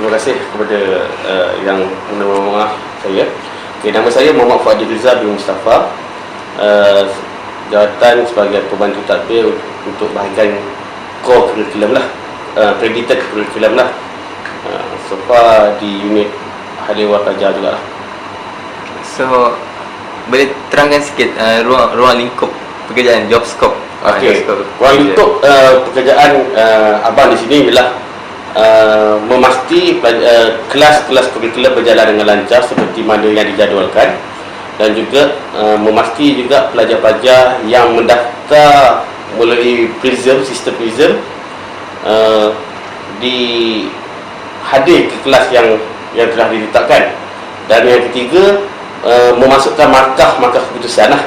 Terima kasih kepada yang menerima maaf saya. Nama saya Muhammad Fuadi Rizal bin Mustafa, jawatan sebagai pembantu tadbir untuk bahagian core curriculum lah, credited curriculum lah, so far di unit Haliwar Pelajar juga lah. So boleh terangkan sikit ruang lingkup pekerjaan, job scope. Okey, ruang lingkup pekerjaan abang di sini ialah memasti kelas-kelas kurikulum berjalan dengan lancar seperti mana yang dijadualkan, dan juga memasti juga pelajar-pelajar yang mendaftar melalui sistem PRISM dihadir ke kelas yang telah diletakkan. Dan yang ketiga, memasukkan markah keputusan lah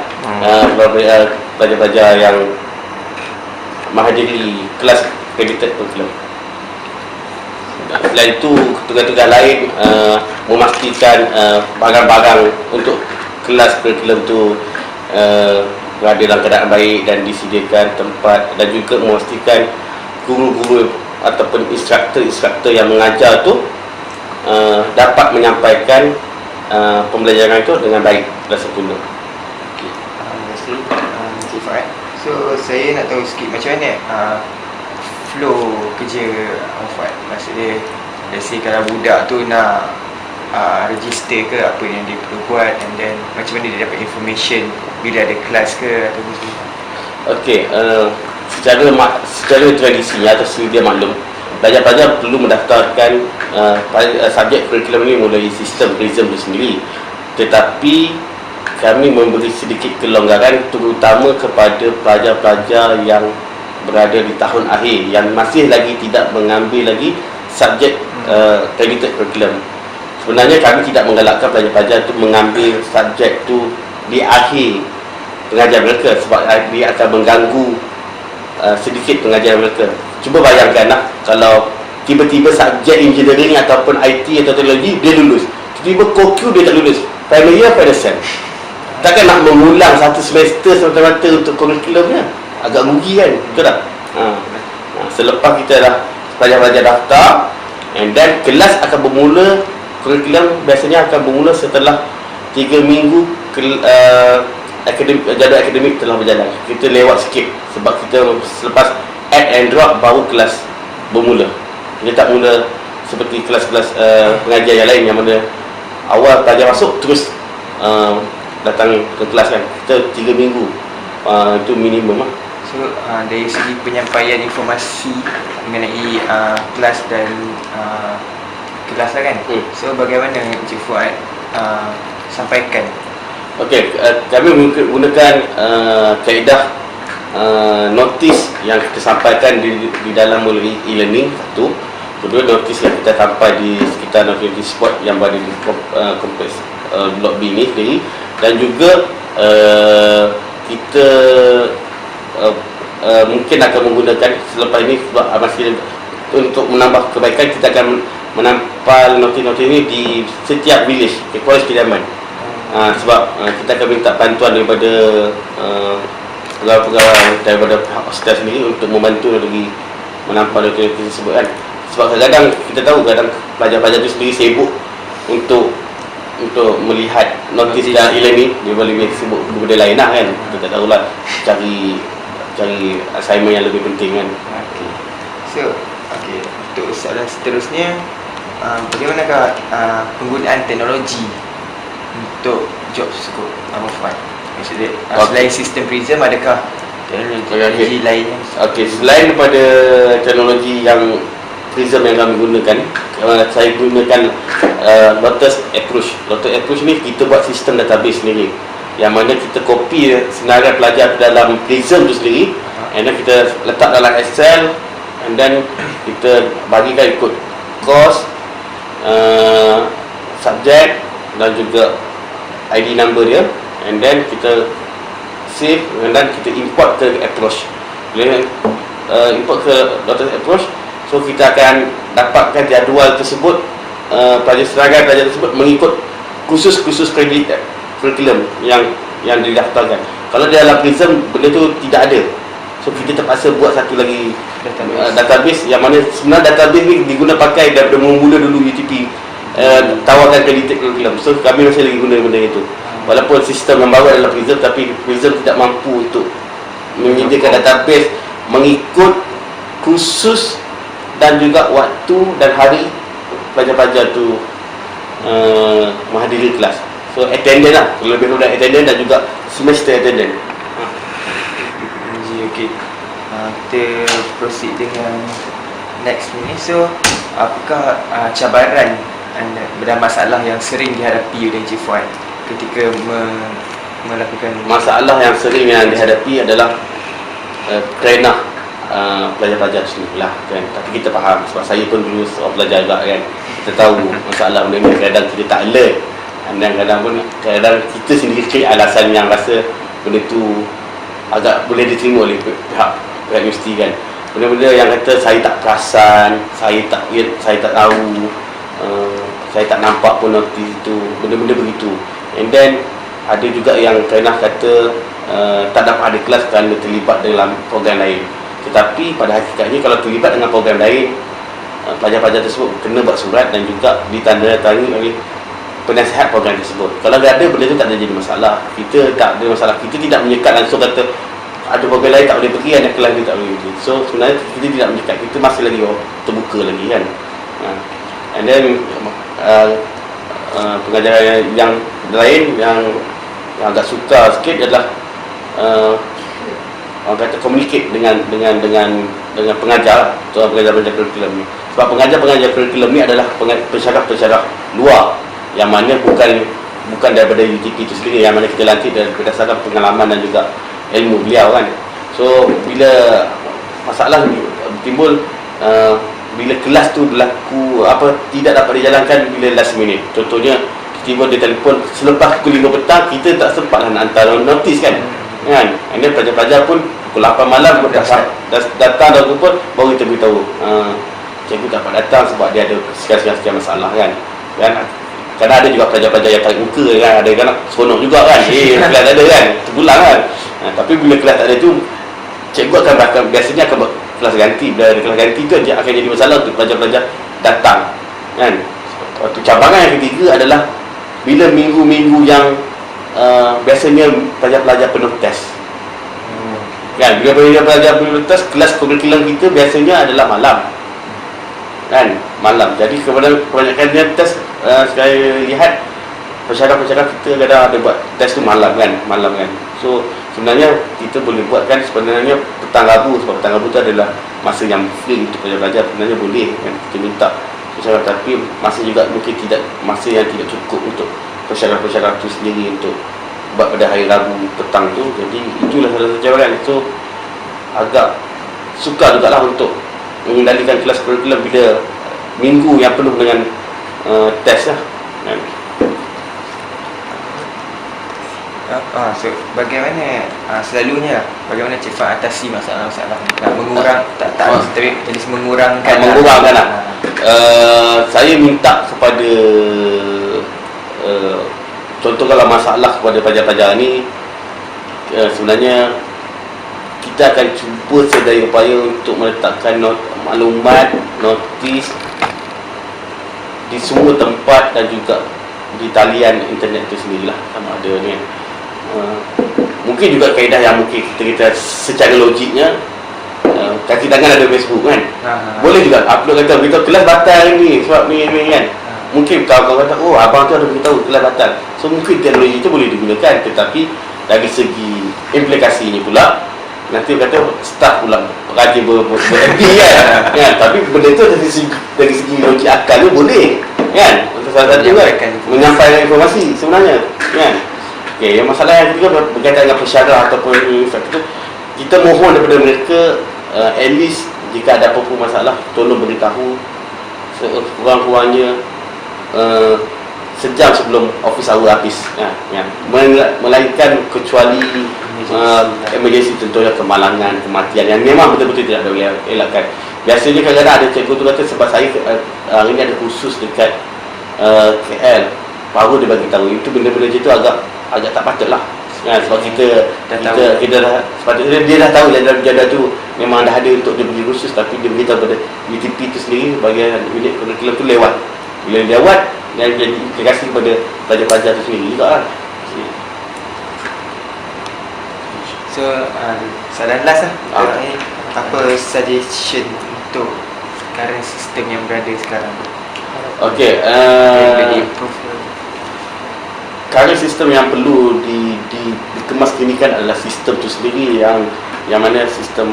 pelajar-pelajar yang menghadiri kelas credited kurikulum. Selain itu, tugas-tugas lain memastikan barang-barang untuk kelas kurikulum itu berada dalam keadaan baik dan disediakan tempat, dan juga memastikan guru-guru ataupun instruktor yang mengajar tu dapat menyampaikan pembelajaran itu dengan baik dan sempurna. Terima kasih Encik Fuad. So saya nak tahu sikit macam mana flow kerja Fuad. Maksudnya, let's say kalau budak tu nak register ke apa yang dia perlu buat, and then macam mana dia dapat information bila ada kelas ke atau apa. Okey, secara tradisi atau sedia maklum, pelajar-pelajar perlu mendaftarkan subjek kurikulum ini melalui sistem PRISM itu sendiri. Tetapi kami memberi sedikit kelonggaran terutama kepada pelajar-pelajar yang berada di tahun akhir yang masih lagi tidak mengambil lagi subjek credited curriculum. Sebenarnya kami tidak menggalakkan pelajar-pelajar itu mengambil subjek itu di akhir pengajian mereka, sebab dia akan mengganggu sedikit pengajian mereka. Cuba bayangkanlah kalau tiba-tiba subjek engineering ataupun IT atau teknologi dia lulus, tiba-tiba COQ dia tak lulus, final year, final sem. Takkan nak mengulang satu semester semata-mata untuk kurikulumnya? Agak rugi kan, betul tak? Selepas kita dah pelajar-pelajar daftar, and then kelas akan bermula, kurikulum biasanya akan bermula setelah 3 minggu jadual akademik telah berjalan. Kita lewat sikit sebab kita selepas add and drop baru kelas bermula. Kita tak mula seperti kelas-kelas pengajian yang lain yang mana awal pelajar masuk terus datang ke kelas kan. Kita 3 minggu itu minimum lah. So dari segi penyampaian informasi mengenai kelas dan kelas lah kan. So bagaimana Encik Fuad sampaikan? Okey, kami menggunakan kaedah notis yang kita sampaikan di dalam melalui e-learning satu. Kedua, notis yang kita sampai di sekitar notice spot yang berada di kompleks Blok B ni sendiri. Dan juga kita mungkin akan menggunakan selepas ini, sebab masih untuk menambah kebaikan, kita akan menampal notis-notis ini di setiap village, Kuala Kediaman. Sebab kita akan minta bantuan daripada pegawai-pegawai daripada pihak hostel sendiri untuk membantu lagi menampal notis tersebut kan. Sebab kadang-kadang kita tahu kadang pelajar-pelajar itu sendiri sibuk untuk melihat notis dan e-learning, dia boleh sibuk benda lain lah kan. Kita tak tahulah cari assignment yang lebih penting kan. Okay. So, untuk soalan seterusnya, bagaimanakah penggunaan teknologi untuk job scope Abang Fuad? Maksudnya selain sistem PRISM, adakah teknologi lain? Okey, selain daripada teknologi yang PRISM yang kami gunakan, saya gunakan Lotus Approach. Lotus Approach ni kita buat sistem database sendiri, yang mana kita copy senarai pelajar dalam PRISM tu sendiri, and then kita letak dalam Excel, and then kita bagikan ikut course, subjek dan juga ID number dia, and then kita save, and then kita import ke Approach. Bila import ke Lotus Approach, so kita akan dapatkan jadual tersebut, senarai pelajar tersebut mengikut kursus kurikulum yang didaftarkan. Kalau di dalam PRISM benda tu tidak ada. So kita terpaksa buat satu lagi Database. database yang mana sebenarnya database ni diguna pakai daripada mula dulu UTP tawarkan kredited curriculum. So kami masih lagi guna benda itu. Walaupun sistem yang baru adalah Prism, tapi Prism tidak mampu untuk menyediakan database mengikut kursus dan juga waktu dan hari pelajar-pelajar tu menghadiri kelas. So attendance lah, lebih kurang attendance dan juga semester attendance. Okey. Kita proceed dengan next ni. So, apakah cabaran dan masalah yang sering dihadapi oleh Encik Fuad ketika melakukan Masalah yang sering yang dihadapi adalah kerana pelajar-pelajar sendiri lah kan. Tapi kita faham, sebab saya pun dulu seorang pelajar juga kan. Kita tahu masalah benda ni, kadang kita tak alert, dan kadang pun kadang kita sendiri cari alasan yang rasa benda tu agak boleh diterima oleh pihak universiti kan. Benda-benda yang kata saya tak perasan, saya tak tahu, saya tak nampak pun notis itu, benda-benda begitu. And then ada juga yang kerana kata tak dapat ada kelas kerana terlibat dalam program lain. Tetapi pada hakikatnya kalau terlibat dengan program lain, pelajar-pelajar tersebut kena buat surat dan juga ditandatangani oleh penasihat program tersebut. Kalau ada benda tu tak ada jadi masalah. Kita tak ada masalah. Kita tidak menyekat langsung kata ada program lain tak boleh pergi, ada kelas ni tak boleh pergi. So sebenarnya kita tidak menyekat. Kita masih lagi terbuka lagi kan. And then pengajaran yang lain yang agak suka sikit adalah orang kata communicate dengan pengajar atau pengajar-pengajar kurikulum ni. Sebab pengajar-pengajar kurikulum ni adalah pensyarah-pensyarah luar yang mana bukan daripada UTP itu sendiri, yang mana kita lantik berdasarkan pengalaman dan juga ilmu beliau kan. So bila masalah ni timbul bila kelas tu berlaku tidak dapat dijalankan bila last minute. Contohnya tiba dia telefon selepas pukul 5 petang, kita tak sempat lah nak hantar notis kan. And then pelajar-pelajar pun pukul 8 malam datang dan pun baru kita beritahu cikgu tak dapat datang sebab dia ada sekian masalah kan. Kadang ada juga pelajar-pelajar yang tarik muka kan, ada kan seronok juga kan, kelas ada kan, terpulang kan. Tapi bila kelas tak ada tu, cikgu biasanya akan buat kelas ganti. Bila ada kelas ganti tu dia akan jadi masalah untuk pelajar-pelajar datang kan. Cabaran yang ketiga adalah bila minggu-minggu yang biasanya pelajar-pelajar penuh test kan. Bila pelajar penuh test, kelas kurikulum kita biasanya adalah malam kan, malam. Jadi kebanyakan test saya lihat pensyarah-pensyarah kita kadang ada buat test tu malam kan. So sebenarnya kita boleh buat kan sebenarnya petang Rabu, sebab petang Rabu tu adalah masa yang free untuk pelajar-pelajar. Sebenarnya boleh kan kita minta pensyarah, tapi masa juga mungkin masa yang tidak cukup untuk pensyarah-pensyarah tu sendiri untuk buat pada hari Rabu petang tu. Jadi itulah salah satu cabaran. So agak sukar juga lah untuk mengendalikan kelas kurikulum bila minggu yang penuh dengan test lah kan. So bagaimana selalunya bagaimana Cik Fad atasi masalah-masalah mengurang tapi jenis mengurangkan lah. Saya minta kepada contoh kalau masalah kepada pelajar-pelajar ni, sebenarnya kita akan cuba sedaya upaya untuk meletakkan maklumat, notis di semua tempat dan juga di talian internet itu sendirilah sama ada ni. Mungkin juga kaedah yang mungkin kita secara logiknya kaki tangan ada Facebook kan. Boleh juga upload kata beritahu kelas batal ni sebab ni kan. Mungkin kawan-kawan kata abang tu ada beritahu kelas batal. So mungkin teknologi itu boleh digunakan, tetapi dari segi implikasinya pula nanti kata staff pula rajin berhenti kan. Tapi benda tu dari segi logik akal tu boleh kan, untuk salah satu kan menyampaikan informasi sebenarnya kan. Okay, yang masalah yang ketiga berkaitan dengan pensyarah ataupun faktor, kita mohon daripada mereka at least jika ada apa-apa masalah tolong beritahu sekurang-kurangnya sejam sebelum office hour habis melainkan kecuali emergency, contohnya kemalangan, kematian yang memang betul-betul tidak boleh elakkan. Biasanya kadang-kadang ada cikgu tu kata sebab saya hari ni ada khusus dekat KL, baru dia bagi tahu. Itu benda-benda macam tu agak tak patut lah. sebab kita Dah kita, tahu. kita dah sepatutnya dia dah tahu jadual tu memang dah ada untuk dia beri khusus, tapi dia beritahu pada UTP tu sendiri bahagian unit kurikulum tu lewat. Bila lewat, yang jadi implikasi kepada pelajar-pelajar tu sendiri juga lah. So soalan last lah. Ah. Apa suggestion untuk current sistem yang berada sekarang? Okey, Boleh improve. current sistem yang perlu dikemaskan adalah sistem tu sendiri, yang mana sistem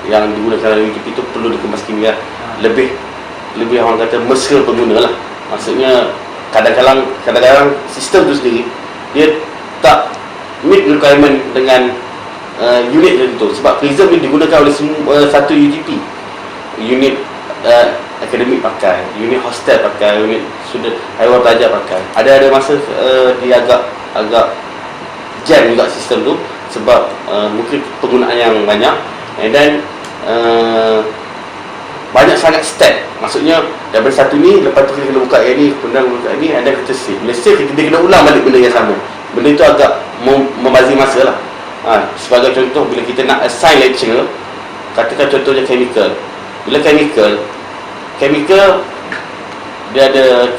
yang digunakan oleh UTP itu perlu dikemaskan lebih orang kata mesra pengguna lah. Maksudnya kadang-kadang sistem tu sendiri dia tak meet requirement dengan unit tertentu, sebab Prism ni digunakan oleh satu UTP. Unit akademik pakai, unit hostel pakai, unit student haiwan pelajar pakai. Ada masa dia agak jam juga sistem tu, sebab mungkin penggunaan yang banyak, and then banyak sangat step. Maksudnya daripada satu ni, lepas tu kita kena buka yang ni, kemudian buka yang ni, and then kita save. Bila save, kita kena ulang balik benda yang sama. Benda tu agak membazir masa lah. Sebagai contoh, bila kita nak assign lecturer, katakan contohnya chemical. Bila chemical dia ada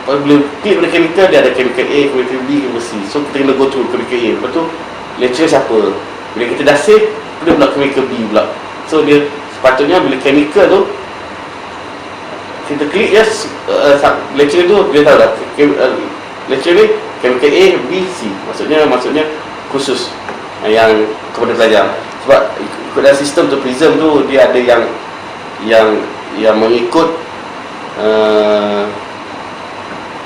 bila klik pada chemical, dia ada chemical A, chemical B, chemical C. So kita kena go through chemical A. Lepas tu lecturer siapa? Bila kita dah save, kita pula chemical B pula. So dia sepatutnya bila chemical tu kita klik just lecturer tu dia tahu dah lecturer ni chemical A, B, C. Maksudnya khusus yang kepada pelajar. Sebab ikut dalam sistem tu Prism tu dia ada yang mengikut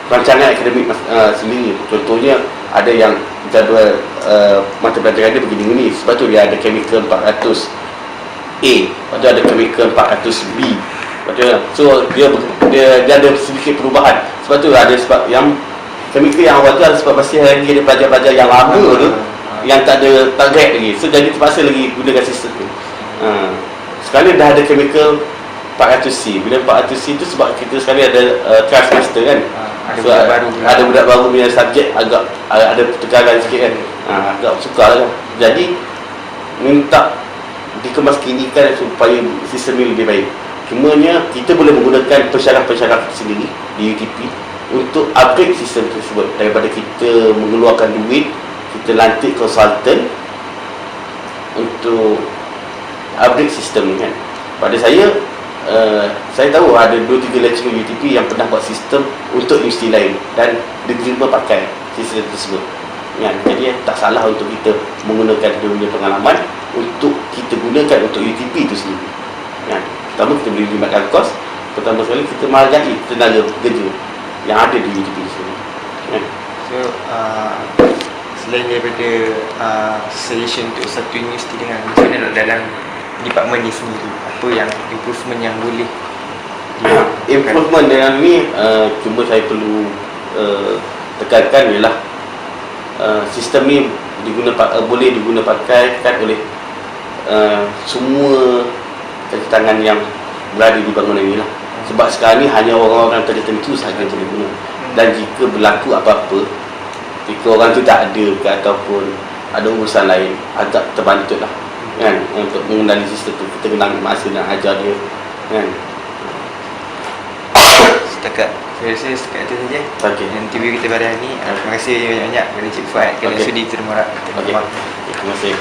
rancangan akademik sendiri. Contohnya ada yang jadual mata pelajaran dia begini-begini. Sebab tu dia ada chemical 400 A, lepas tu ada chemical 400 B. Lepas tu, so dia ada sedikit perubahan. Sebab tu ada sebab yang chemical yang awal tu ada sebab masih lagi ada pelajar-pelajar yang lama tu yang tak ada target lagi. So jadi terpaksa lagi gunakan sistem tu. Sekarang dah ada chemical 400C. Bila 400C tu sebab kita sekarang ada transmaster kan. Ada So, budak baru pula. ada budak baru punya subjek agak ada pertukaran sikit kan. Agak sukar lah kan. Jadi minta dikemaskan supaya sistem ni lebih baik. Cumanya kita boleh menggunakan pensyarah-pensyarah sendiri di UTP untuk upgrade sistem tersebut. Daripada kita mengeluarkan duit, kita lantik konsultan untuk upgrade sistem ni kan. Pada saya tahu ada 2-3 lecturer UTP yang pernah buat sistem untuk universiti lain dan diterima pakai sistem tersebut kan. Jadi tak salah untuk kita menggunakan dia punya pengalaman untuk kita gunakan untuk UTP itu sendiri kan. Pertama kita boleh libatkan kos, pertama sekali kita menghargai tenaga kerja yang ada di UTP sendiri kan. So selain daripada suggestion untuk satu universiti dengan macam mana dalam department ni sendiri, apa yang improvement yang boleh improvement dengan ni cuma saya perlu tekankan ialah sistem ni boleh digunakan oleh semua tangan yang berada di bangunan ini lah. Sebab sekarang ni hanya orang-orang tertentu sahaja boleh guna. Dan jika berlaku apa-apa, jika orang tu tak ada ke ataupun ada urusan lain, agak terbantut lah kan, untuk mengendali sistem tu. Kita kena ambil masa nak ajar dia kan. setakat saya rasa setakat itu saja. Okey. Interview kita pada hari ini. Terima kasih banyak-banyak kepada Cik Fuad kerana Okey. sudi terima. Okey. Terima kasih.